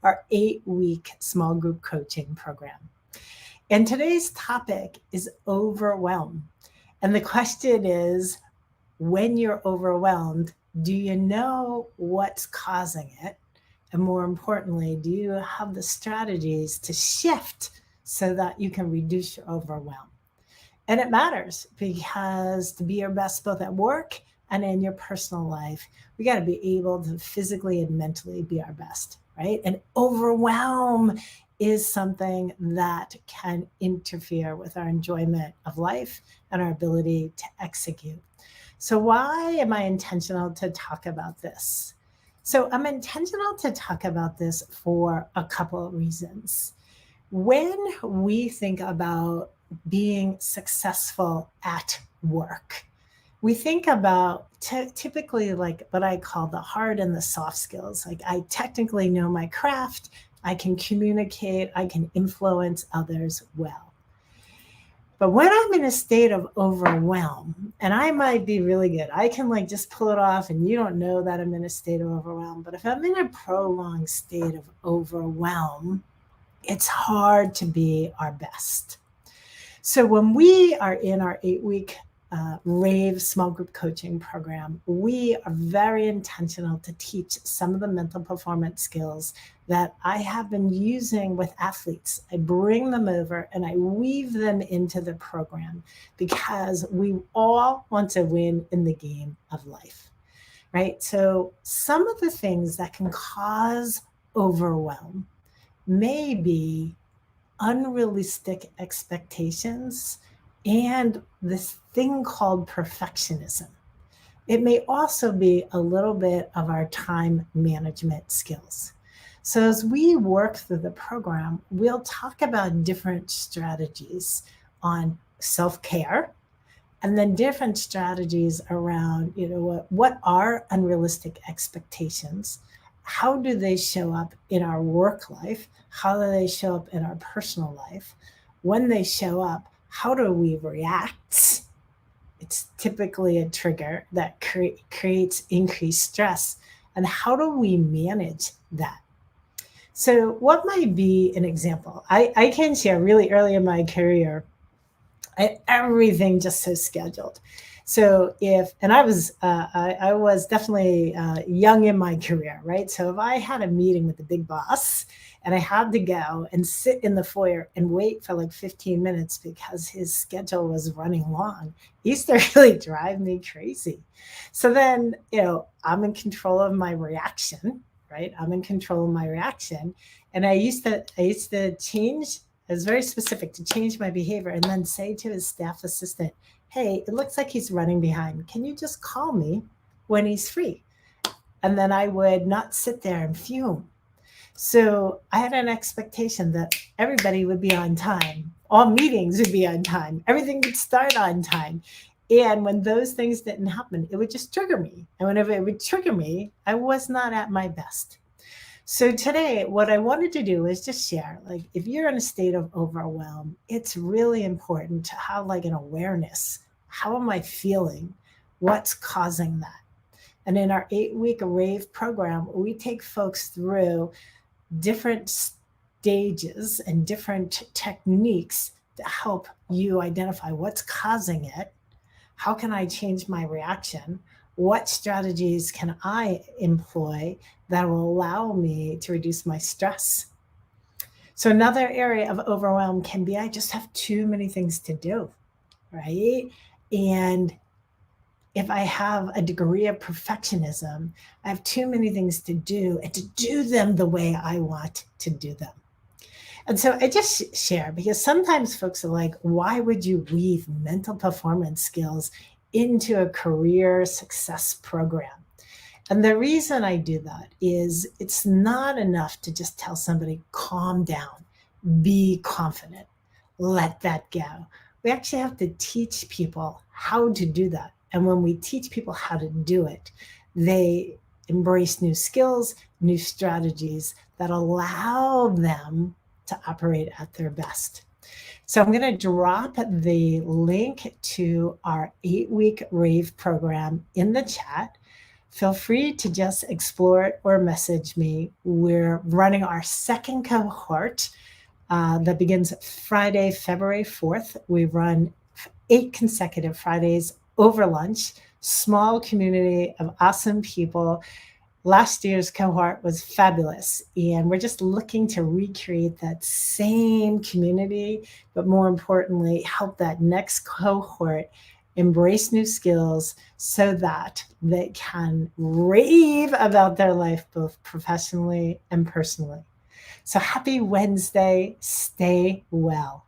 our 8-week small group coaching program. And today's topic is overwhelm. And the question is, when you're overwhelmed, do you know what's causing it? And more importantly, do you have the strategies to shift so that you can reduce your overwhelm? And it matters because to be your best both at work and in your personal life, we got to be able to physically and mentally be our best, right? And overwhelm is something that can interfere with our enjoyment of life and our ability to execute. So, why am I intentional to talk about this? So, I'm intentional to talk about this for a couple of reasons. When we think about being successful at work, we think about typically like what I call the hard and the soft skills. Like, I technically know my craft, I can communicate, I can influence others well. But when I'm in a state of overwhelm, and I might be really good, I can like just pull it off and you don't know that I'm in a state of overwhelm. But if I'm in a prolonged state of overwhelm, it's hard to be our best. So when we are in our 8-week rave small group coaching program, we are very intentional to teach some of the mental performance skills that I have been using with athletes. I bring them over and I weave them into the program because we all want to win in the game of life, right? So some of the things that can cause overwhelm may be unrealistic expectations and this thing called perfectionism. It may also be a little bit of our time management skills. So, as we work through the program, we'll talk about different strategies on self care and then different strategies around, what are unrealistic expectations? How do they show up in our work life? How do they show up in our personal life? When they show up, how do we react? It's typically a trigger that creates increased stress. And how do we manage that? So, what might be an example? I can share really early in my career, everything just so scheduled. So and I was definitely young in my career, right? So if I had a meeting with the big boss and I had to go and sit in the foyer and wait for like 15 minutes because his schedule was running long, he used to really drive me crazy. So then, I'm in control of my reaction, right? I'm in control of my reaction. And I used to change. I was very specific to change my behavior and then say to his staff assistant, hey, it looks like he's running behind. Can you just call me when he's free? And then I would not sit there and fume. So I had an expectation that everybody would be on time. All meetings would be on time. Everything would start on time. And when those things didn't happen, it would just trigger me. And whenever it would trigger me, I was not at my best. So today, what I wanted to do is just share, like, if you're in a state of overwhelm, it's really important to have like an awareness. How am I feeling? What's causing that? And in our 8-week rave program, we take folks through different stages and different techniques to help you identify what's causing it. How can I change my reaction? What strategies can I employ that will allow me to reduce my stress? So, another area of overwhelm can be I just have too many things to do, right? And if I have a degree of perfectionism, I have too many things to do and to do them the way I want to do them. And so I just share because sometimes folks are like, why would you weave mental performance skills into a career success program? And the reason I do that is it's not enough to just tell somebody, calm down, be confident, let that go. We actually have to teach people how to do that. And when we teach people how to do it, they embrace new skills, new strategies that allow them to operate at their best. So I'm going to drop the link to our 8-week rave program in the chat. feel free to just explore it or message me. We're running our second cohort that begins Friday, February 4th. We run 8 consecutive Fridays over lunch, small community of awesome people. Last year's cohort was fabulous, and we're just looking to recreate that same community, but more importantly, help that next cohort embrace new skills so that they can rave about their life both professionally and personally. So happy Wednesday. Stay well.